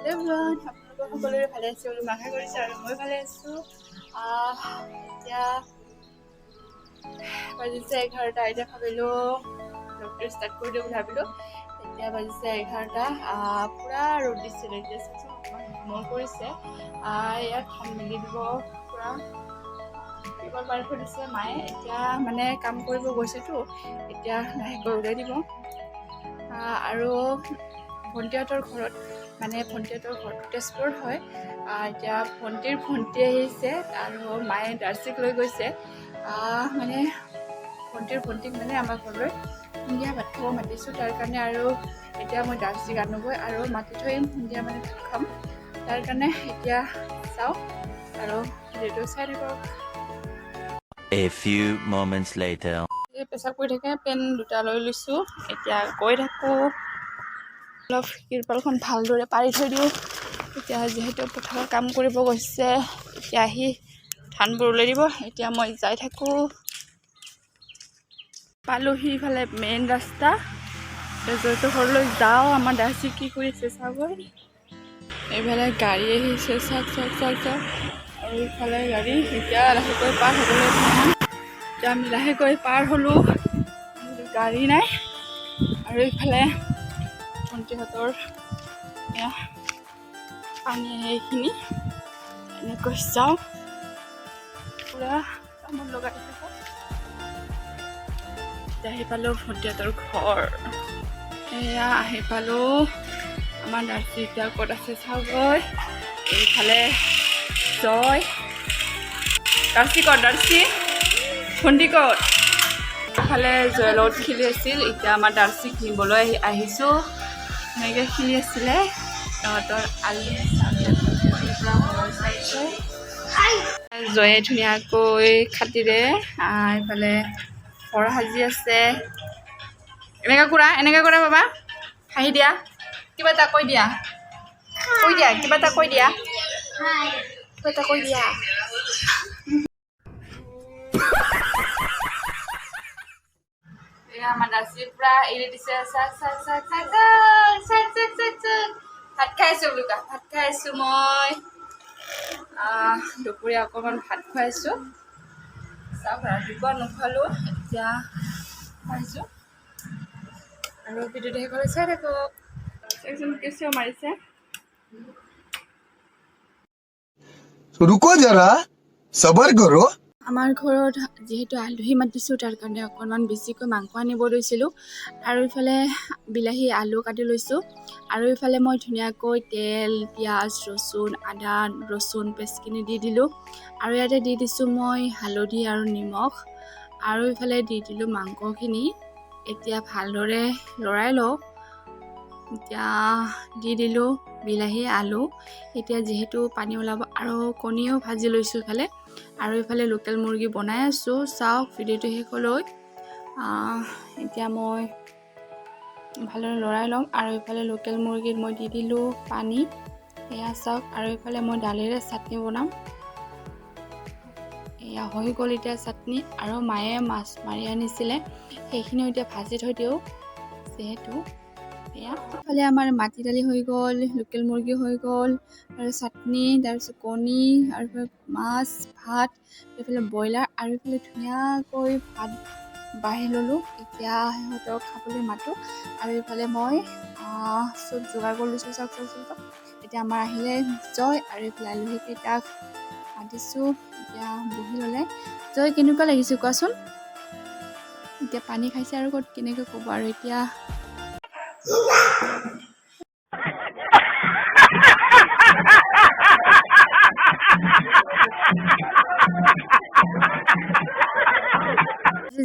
Everyone আপোনালোকৰ সকলোৰে ভালে আছে বুলি আশা কৰিছোঁ আৰু মই ভালে আছোঁ। এতিয়া বাজিছে 11টা। এতিয়া ভাবিলোঁ ব্লগটো ষ্টাৰ্ট কৰি দিওঁ বুলি ভাবিলোঁ। এতিয়া বাজিছে 11টা। পূৰা ৰ'দ দিছিলে, এতিয়া অকণমান কোমল কৰিছে। ইয়াত ধান মেলি দিব পূৰা টিপল পাৰি থৈ দিছে মায়ে। এতিয়া মানে কাম কৰিব গৈছেতো, এতিয়া লাহেকৈ ওলাই দিব। আৰু ভণ্টিহঁতৰ ঘৰত ভণ্টিহঁতৰ ঘৰটো তেজপুৰত হয়। এতিয়া ভণ্টি আহিছে আৰু মায়ে দাৰ্চিক লৈ গৈছে। মানে ভণ্টিক মানে আমাৰ ঘৰলৈ সন্ধিয়া ভাত খাব মাতিছোঁ, তাৰ কাৰণে। আৰু এতিয়া মই দাৰ্চিক আনোগৈ আৰু মাতি থৈ সন্ধিয়া মানে ভাত খাম, তাৰ কাৰণে। এতিয়া চাওঁ আৰু ভিডিঅ'টো চাই থাকক। A few moments later. এই পেচাব কৰি থাকে, পেন দুটা লৈ লৈছোঁ। এতিয়া গৈ থাকোঁ, অলপ তিৰপালখন ভালদৰে পাৰি থৈ দিওঁ। এতিয়া যিহেতু পথাৰত কাম কৰিব গৈছে, এতিয়া আহি ধানবোৰ ওলাই দিব। এতিয়া মই যাই থাকোঁ, পালোহি ইফালে মেইন ৰাস্তা। য'ত ঘৰলৈ যাওঁ। আমাৰ দাৰ্চি কি কৰিছে চাগৈ। এইফালে গাড়ী আহিছে, চাওক। আৰু ইফালে গাড়ী এতিয়া লাহেকৈ পাৰ হ'বলৈ নহয়। এতিয়া আমি লাহেকৈ পাৰ হ'লোঁ, গাড়ী নাই। আৰু ইফালে ভণ্টিহঁতৰ পানী আহে, এইখিনি এনেকৈ যাওঁ। পূৰা কামত লগাই থাকোঁ। এতিয়া আহি পালোঁ ভণ্টিহঁতৰ ঘৰ। এয়া আহি পালোঁ। আমাৰ দাৰ্চি এতিয়া ক'ত আছে চাওঁগৈ। এইফালে জয়। দাৰ্চি ক'ত? দাৰ্চি ভণ্টি ক'ত? এইফালে জয়ৰ লগত খেলি আছিল। এতিয়া আমাৰ দাৰ্চিক নিবলৈ আহিছোঁ। এনেকৈ খেলি আছিলে সিহঁতৰ আলি চাইছে। জয়ে ধুনীয়াকৈ খাটিৰে এইফালে ঘৰ সাজি আছে। এনেকৈ কৰা বাবা, হাঁহি দিয়া, কিবা এটা কৈ দিয়া, কিবা এটা কৈ দিয়া। আমাৰ দাৰ্চি পুৰা এৰি দিছে। ভাত খাই আছোঁ বুলি কোৱা। ভাত খাই আছোঁ মই। দুপৰীয়া অকণমান ভাত খুৱাইছোঁ। চাওক, ৰাতিপুৱা নোখোৱালোঁ, এতিয়া খুৱাইছোঁ। আৰু ভিডিঅ'টো সেইফালে চাই থাকক। একজন কেঁচিও মাৰিছে। रुको जरा सबर करो। আমাৰ ঘৰত যিহেতু আলহী মাতিছোঁ, তাৰ কাৰণে অকণমান বেছিকৈ মাংস আনিব লৈছিলোঁ। আৰু ইফালে বিলাহী আলু কাটি লৈছোঁ। আৰু ইফালে মই ধুনীয়াকৈ তেল, পিঁয়াজ, আদা ৰচুন পেষ্টখিনি দি দিলোঁ। আৰু ইয়াতে দি দিছোঁ মই হালধি আৰু নিমখ। আৰু ইফালে দি দিলোঁ মাংসখিনি। এতিয়া ভালদৰে লৰাই লওঁ। এতিয়া দি দিলোঁ বিলাহী আলু। এতিয়া যিহেতু পানী ওলাব, আৰু কণীও ভাজি লৈছোঁ ইফালে। আৰু ইফালে লোকেল মুৰ্গী বনাই আছোঁ। চাওক ভিডিঅ'টো শেষলৈ। এতিয়া মই ভালদৰে লৰাই ল'ম। আৰু ইফালে লোকেল মুৰ্গীত মই দি দিলোঁ পানী। এয়া চাওক। আৰু ইফালে মই দালিৰে চাটনি বনাম। এয়া হৈ গ'ল এতিয়া চাটনি। আৰু মায়ে মাছ মাৰি আনিছিলে, সেইখিনিও এতিয়া ভাজি থৈ দিওঁ যিহেতু। ইফালে আমাৰ মাটি দালি হৈ গ'ল, লোকেল মুৰ্গী হৈ গ'ল, আৰু চাটনি, তাৰপিছত কণী, আৰু মাছ, ভাত, এইফালে ব্ৰইলাৰ, আৰু এইফালে ধুনীয়াকৈ ভাত বাঢ়ি ল'লোঁ। এতিয়া সিহঁতক খাবলৈ মাতোঁ। আৰু এইফালে মই চব যোগাৰ কৰি লৈছোঁ। চাওক। এতিয়া আমাৰ আহিলে জয়, আৰু এইফালে আলহীকেইটাক মাতিছোঁ। এতিয়া বহি ল'লে। জয়, কেনেকুৱা লাগিছে কোৱাচোন? এতিয়া পানী খাইছে আৰু ক'ত কেনেকৈ ক'ব। আৰু এতিয়া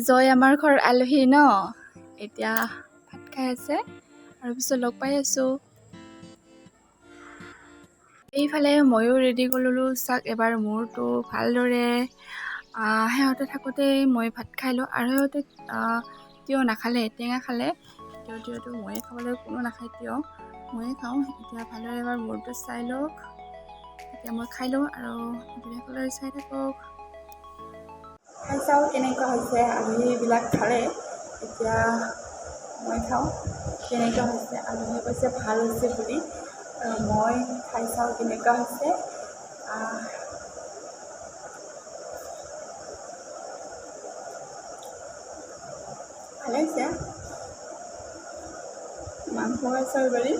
জয় আমাৰ ঘৰৰ আলহী ন, এতিয়া ভাত খাই আছে। আৰু পিছত লগ পাই আছোঁ। এইফালে ময়ো ৰেডি কৰি ল'লোঁ। চাওক, এবাৰ মূৰটো ভালদৰে সিহঁতে থাকোঁতেই মই ভাত খাই লওঁ। আৰু সিহঁতে তিয়ঁহ নাখালে, টেঙা খালে। তিয়ঁহটো ময়ে খাবলৈ, কোনো নাখায় তিয়ঁহ, ময়ে খাওঁ। এতিয়া ভালদৰে এবাৰ মূৰটো চাই লওক। এতিয়া মই খাই লওঁ, আৰু সকলোৱে চাই থাকক। খাই চাওঁ কেনেকুৱা হৈছে। আলহীবিলাক খালে, এতিয়া মই খাওঁ কেনেকুৱা হৈছে। আলহীয়ে কৈছে ভাল হৈছে বুলি। মই খাই চাওঁ কেনেকুৱা হৈছে। ভালে হৈছে, মাংস আছে বুলি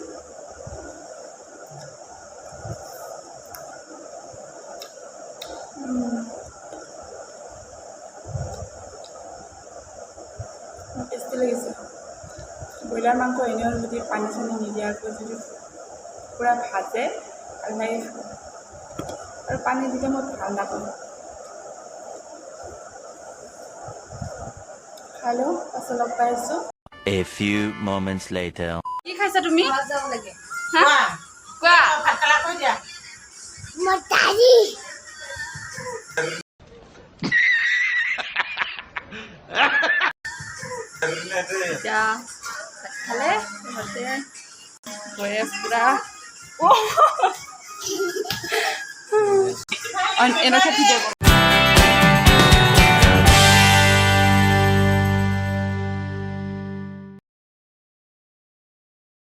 টেষ্টি লাগিছে। ব্ৰইলাৰ মাংস এনেও যদি পানী চানী নিদিয়াকৈ যদি পূৰা ভাজে ভাল লাগে খাব, আৰু পানী দিলে মই ভাল নাপাওঁ। খাই লওঁ, পাছত লগ পাই আছোঁ। A few moments later. কি খাইছা তুমি? হা? কোৱা। এতিয়া ভাত খালে সিহঁতে গৈ পূৰা এনেকৈ ভিডিঅ'